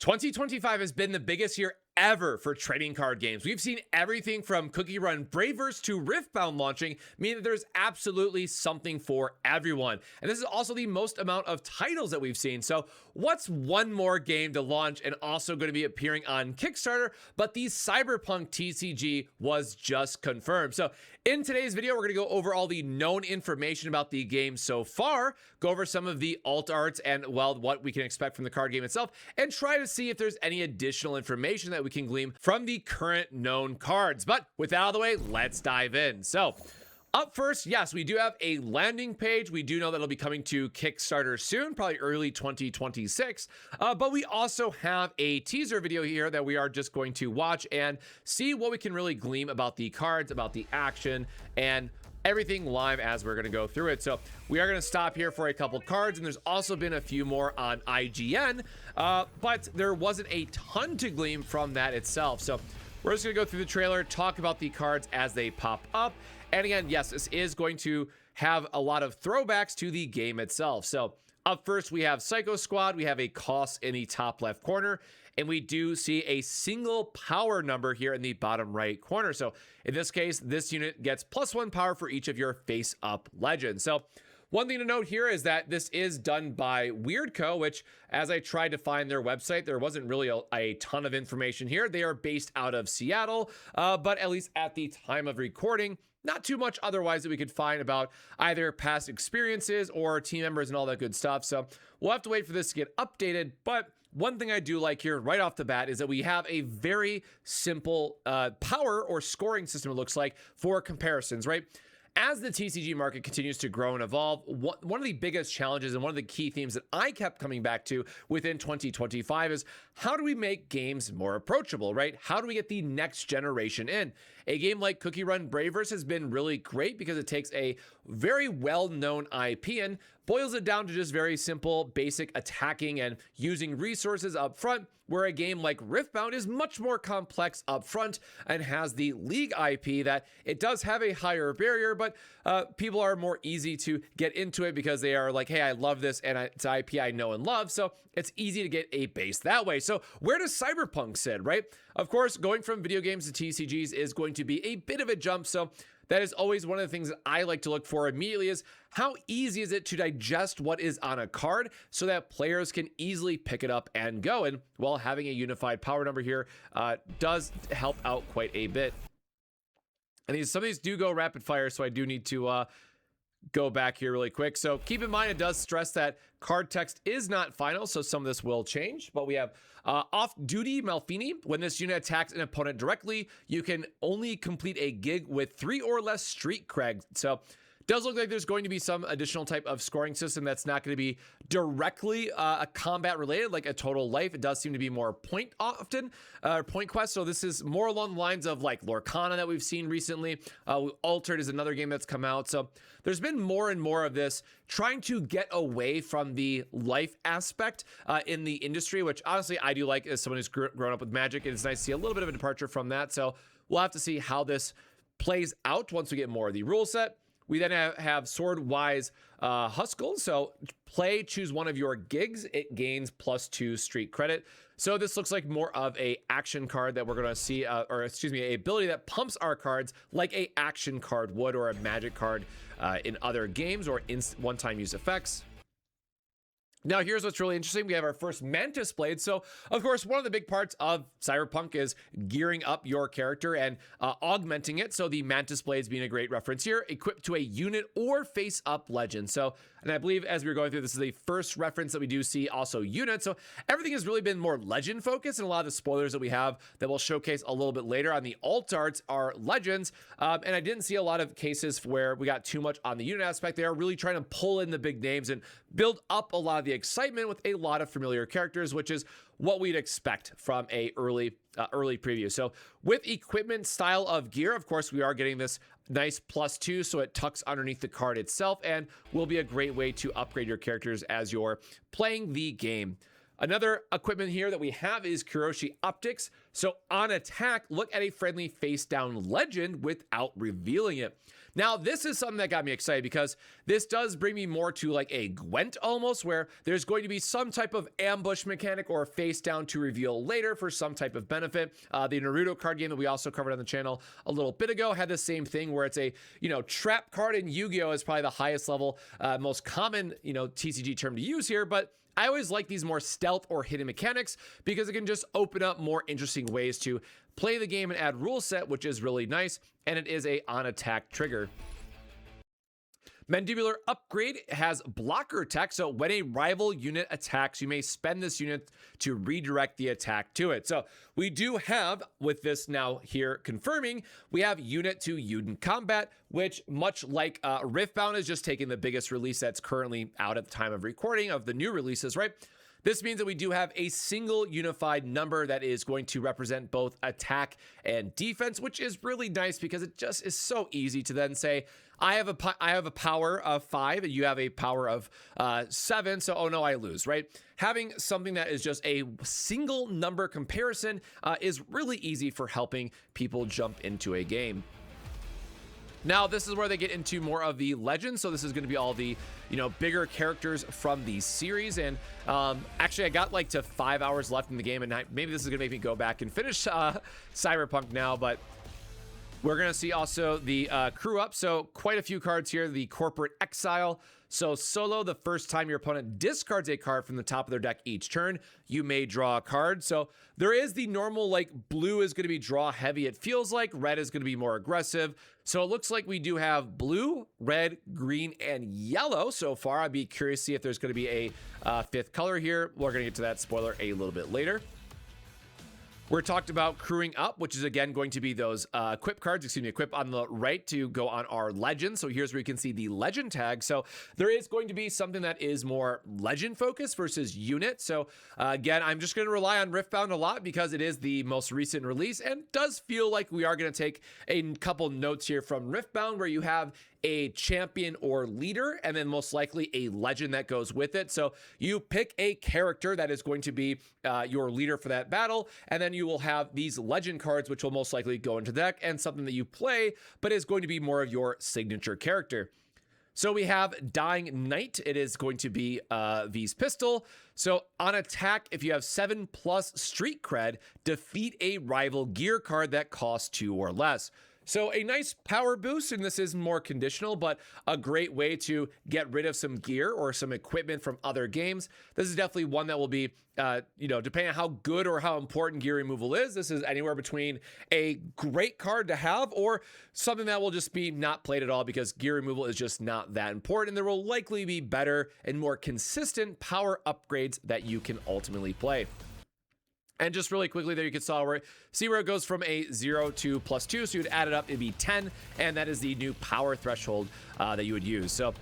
2025 has been the biggest year ever for trading card games. We've seen everything from Cookie Run Bravers to Riftbound launching, meaning that there's absolutely something for everyone. And this is also the most amount of titles that we've seen. So what's one more game to launch and also going to be appearing on Kickstarter? But the Cyberpunk TCG was just confirmed. So in today's video, we're going to go over all the known information about the game so far, go over some of the alt arts and, well, what we can expect from the card game itself, and try to see if there's any additional information that we can glean from the current known cards. But with that out of the way, let's dive in. So up first, yes, we do have a landing page. We do know that it'll be coming to Kickstarter soon, probably early 2026. But we also have a teaser video here that we are just going to watch and see what we can really glean about the cards, about the action, and everything live as we're going to go through it. So we are going to stop here for a couple cards, and there's also been a few more on IGN, but there wasn't a ton to glean from that itself. So we're just going to go through the trailer, talk about the cards as they pop up. And again, yes, this is going to have a lot of throwbacks to the game itself. So up first, we have Psycho Squad. We have a cost in the top left corner, and we do see a single power number here in the bottom right corner. So in this case, this unit gets +1 power for each of your face-up legends. So one thing to note here is that this is done by Weirdco, which, as I tried to find their website, there wasn't really a ton of information here. They are based out of Seattle, but at least at the time of recording, not too much otherwise that we could find about either past experiences or team members and all that good stuff. So we'll have to wait for this to get updated. But one thing I do like here right off the bat is that we have a very simple power or scoring system, it looks like, for comparisons, right? As the TCG market continues to grow and evolve, one of the biggest challenges and one of the key themes that I kept coming back to within 2025 is how do we make games more approachable, right? How do we get the next generation in? A game like Cookie Run Bravers has been really great because it takes a very well-known IP and boils it down to just very simple, basic attacking and using resources up front, where a game like Riftbound is much more complex up front and has the League IP that it does have a higher barrier, but people are more easy to get into it because they are like, hey, I love this and it's IP I know and love, so it's easy to get a base that way. So where does Cyberpunk sit, right? Of course, going from video games to TCGs is going to be a bit of a jump, so that is always one of the things that I like to look for immediately is how easy is it to digest what is on a card so that players can easily pick it up and go. And while having a unified power number here does help out quite a bit. And some of these do go rapid fire, so I do need to go back here really quick. So keep in mind, it does stress that card text is not final, so some of this will change. But we have Off-Duty Malfini. When this unit attacks an opponent directly, you can only complete a gig with 3 or less street cred. So does look like there's going to be some additional type of scoring system that's not going to be directly a combat related, like a total life. It does seem to be more point quest. So this is more along the lines of like Lorcana that we've seen recently. Altered is another game that's come out. So there's been more and more of this trying to get away from the life aspect in the industry, which honestly I do like as someone who's grown up with Magic. It's nice to see a little bit of a departure from that. So we'll have to see how this plays out once we get more of the rule set. We then have Swordwise Huskell. So choose one of your gigs. It gains +2 street credit. So this looks like more of a action card that we're going to see, a ability that pumps our cards like a action card would, or a magic card in other games or in one-time use effects. Now, here's what's really interesting. We have our first Mantis Blade. So, of course, one of the big parts of Cyberpunk is gearing up your character and augmenting it. So the Mantis Blades being a great reference here, equipped to a unit or face-up legend. So, and I believe as we were going through, this is the first reference that we do see also units. So everything has really been more legend focused, and a lot of the spoilers that we have that we'll showcase a little bit later on the alt arts are legends. And I didn't see a lot of cases where we got too much on the unit aspect. They are really trying to pull in the big names and build up a lot of the excitement with a lot of familiar characters, which is what we'd expect from a early preview. So with equipment style of gear, of course, we are getting this nice +2, so it tucks underneath the card itself and will be a great way to upgrade your characters as you're playing the game. Another equipment here that we have is Kuroshi Optics. So on attack, look at a friendly face down legend without revealing it. Now, this is something that got me excited because this does bring me more to like a Gwent almost, where there's going to be some type of ambush mechanic or face down to reveal later for some type of benefit. The Naruto card game that we also covered on the channel a little bit ago had the same thing where it's a, trap card, in Yu-Gi-Oh! Is probably the highest level, most common, TCG term to use here, but I always like these more stealth or hidden mechanics because it can just open up more interesting ways to play the game and add rule set, which is really nice, and it is a on attack trigger. Mandibular Upgrade has blocker attack, so when a rival unit attacks, you may spend this unit to redirect the attack to it. So we do have, with this now here confirming, we have unit to unit combat, which much like Riftbound is just taking the biggest release that's currently out at the time of recording of the new releases, right? This means that we do have a single unified number that is going to represent both attack and defense, which is really nice because it just is so easy to then say, I have a power of 5 and you have a power of 7, so oh no, I lose, right? Having something that is just a single number comparison is really easy for helping people jump into a game. Now, this is where they get into more of the legends. So this is going to be all the, bigger characters from the series. And actually, I got like to 5 hours left in the game, and maybe this is going to make me go back and finish Cyberpunk now, but we're going to see also the crew up. So quite a few cards here. The Corporate Exile. So solo, the first time your opponent discards a card from the top of their deck each turn, you may draw a card. So there is the normal, like, blue is going to be draw heavy, it feels like. Red is going to be more aggressive. So it looks like we do have blue, red, green, and yellow so far. I'd be curious to see if there's going to be a fifth color here. We're going to get to that spoiler a little bit later. We're talked about crewing up, which is again going to be those equip cards, equip on the right to go on our legend. So here's where you can see the legend tag. So there is going to be something that is more legend focused versus unit. So again, I'm just going to rely on Riftbound a lot because it is the most recent release and does feel like we are going to take a couple notes here from Riftbound where you have a champion or leader, and then most likely a legend that goes with it. So you pick a character that is going to be your leader for that battle, and then you will have these legend cards, which will most likely go into the deck, and something that you play, but is going to be more of your signature character. So we have Dying Knight. It is going to be V's pistol. So on attack, if you have 7+ street cred, defeat a rival gear card that costs 2 or less. So a nice power boost, and this is more conditional, but a great way to get rid of some gear or some equipment from other games. This is definitely one that will be, depending on how good or how important gear removal is, this is anywhere between a great card to have or something that will just be not played at all because gear removal is just not that important. And there will likely be better and more consistent power upgrades that you can ultimately play. And just really quickly there, you can see where it goes from a 0 to +2. So you'd add it up, it'd be 10. And that is the new power threshold that you would use. So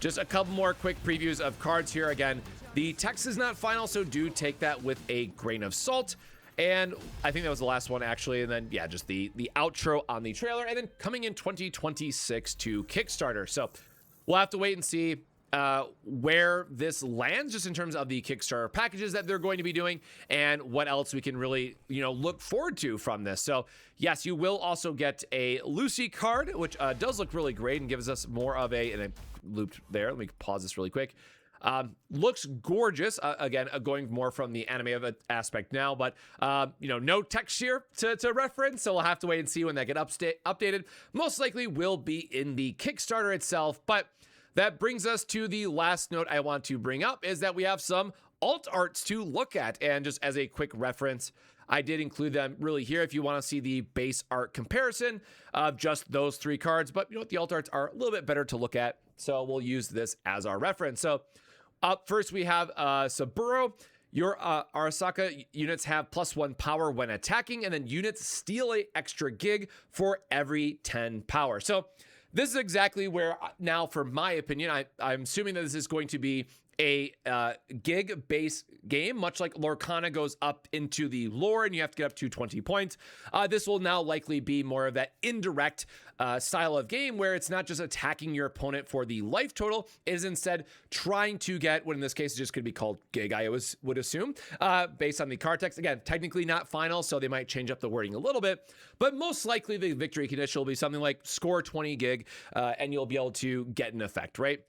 just a couple more quick previews of cards here. Again, the text is not final, so do take that with a grain of salt. And I think that was the last one, actually. And then, yeah, just the outro on the trailer. And then coming in 2026 to Kickstarter. So we'll have to wait and see where this lands just in terms of the Kickstarter packages that they're going to be doing and what else we can really, look forward to from this. So yes, you will also get a Lucy card, which does look really great and gives us more of and I looped there. Let me pause this really quick. Looks gorgeous. Again, going more from the anime aspect now, but no text here to reference. So we'll have to wait and see when that get updated. Most likely will be in the Kickstarter itself, but that brings us to the last note I want to bring up is that we have some alt arts to look at. And just as a quick reference, I did include them really here if you want to see the base art comparison of just those 3 cards. But the alt arts are a little bit better to look at. So we'll use this as our reference. So up first, we have Saburo. Your Arasaka units have +1 power when attacking, and then units steal an extra gig for every 10 power. So this is exactly where now, for my opinion, I'm assuming that this is going to be a gig base game, much like Lorcana goes up into the lore and you have to get up to 20 points. This will now likely be more of that indirect style of game where it's not just attacking your opponent for the life total, it is instead trying to get what in this case is just going to be called gig, I would assume, based on the card text. Again, technically not final, so they might change up the wording a little bit, but most likely the victory condition will be something like score 20 gig and you'll be able to get an effect, right?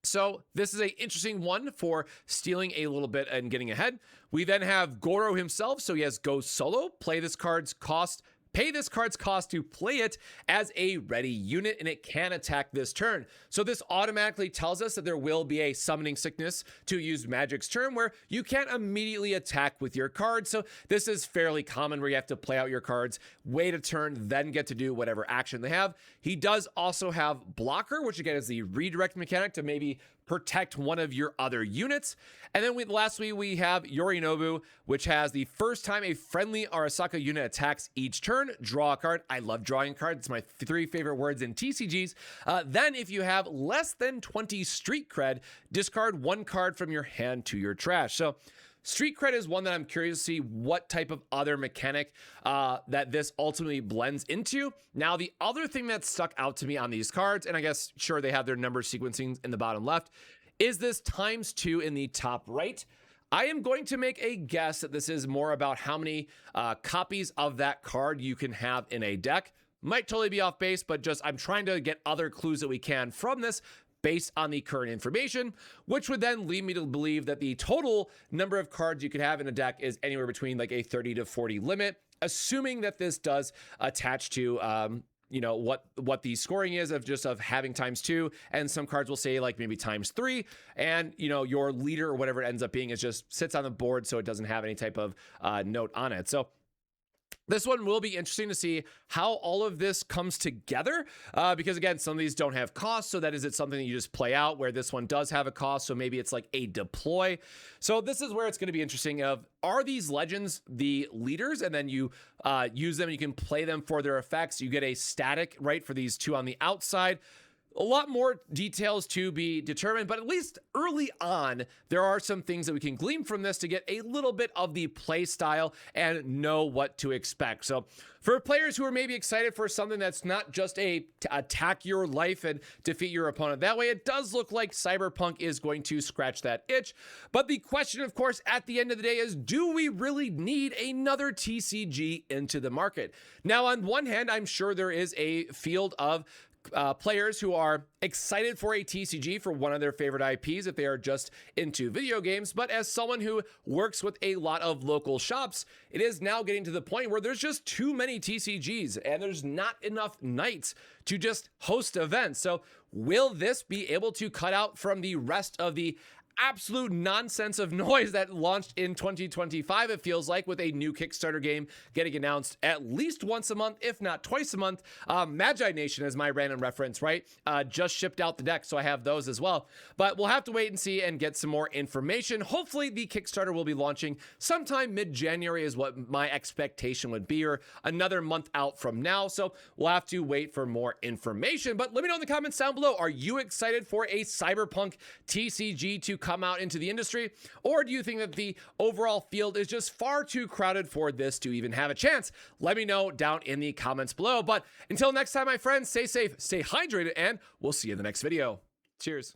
So this is an interesting one for stealing a little bit and getting ahead. We then have Goro himself. So he has go solo, pay this card's cost to play it as a ready unit, and it can attack this turn. So this automatically tells us that there will be a summoning sickness to use Magic's turn where you can't immediately attack with your card. So this is fairly common where you have to play out your cards, wait a turn, then get to do whatever action they have. He does also have blocker, which again is the redirect mechanic to maybe protect one of your other units. And then lastly, we have Yorinobu, which has the first time a friendly Arasaka unit attacks each turn, draw a card. I love drawing cards. It's my 3 favorite words in TCGs. Then if you have less than 20 street cred, discard 1 card from your hand to your trash. So street cred is one that I'm curious to see what type of other mechanic that this ultimately blends into. Now, the other thing that stuck out to me on these cards, and I guess, sure, they have their number sequencing in the bottom left, is this ×2 in the top right. I am going to make a guess that this is more about how many copies of that card you can have in a deck. Might totally be off base, but just I'm trying to get other clues that we can from this based on the current information, which would then lead me to believe that the total number of cards you could have in a deck is anywhere between like a 30 to 40 limit, assuming that this does attach to you know what the scoring is of having ×2, and some cards will say like maybe ×3, and you know your leader or whatever it ends up being is just sits on the board, so it doesn't have any type of note on it. So this one will be interesting to see how all of this comes together, because again, some of these don't have costs. So that is it something that you just play out, where this one does have a cost. So maybe it's like a deploy. So this is where it's going to be interesting of, are these legends the leaders, and then you use them, you can play them for their effects. You get a static, right, for these 2 on the outside. A lot more details to be determined, but at least early on, there are some things that we can glean from this to get a little bit of the play style and know what to expect. So for players who are maybe excited for something that's not just a attack your life and defeat your opponent that way, it does look like Cyberpunk is going to scratch that itch. But the question, of course, at the end of the day is, do we really need another TCG into the market? Now, on one hand, I'm sure there is a field of players who are excited for a TCG for one of their favorite IPs if they are just into video games. But as someone who works with a lot of local shops, it is now getting to the point where there's just too many TCGs and there's not enough nights to just host events. So will this be able to cut out from the rest of the absolute nonsense of noise that launched in 2025, it feels like, with a new Kickstarter game getting announced at least once a month, if not twice a month? Magi Nation is my random reference, right? Just shipped out the deck, so I have those as well. But we'll have to wait and see and get some more information. Hopefully the Kickstarter will be launching sometime mid-January is what my expectation would be, or another month out from now. So we'll have to wait for more information. But let me know in the comments down below, are you excited for a Cyberpunk TCG to come out into the industry, or do you think that the overall field is just far too crowded for this to even have a chance? Let me know down in the comments below. But until next time, my friends, stay safe, stay hydrated, and we'll see you in the next video. Cheers.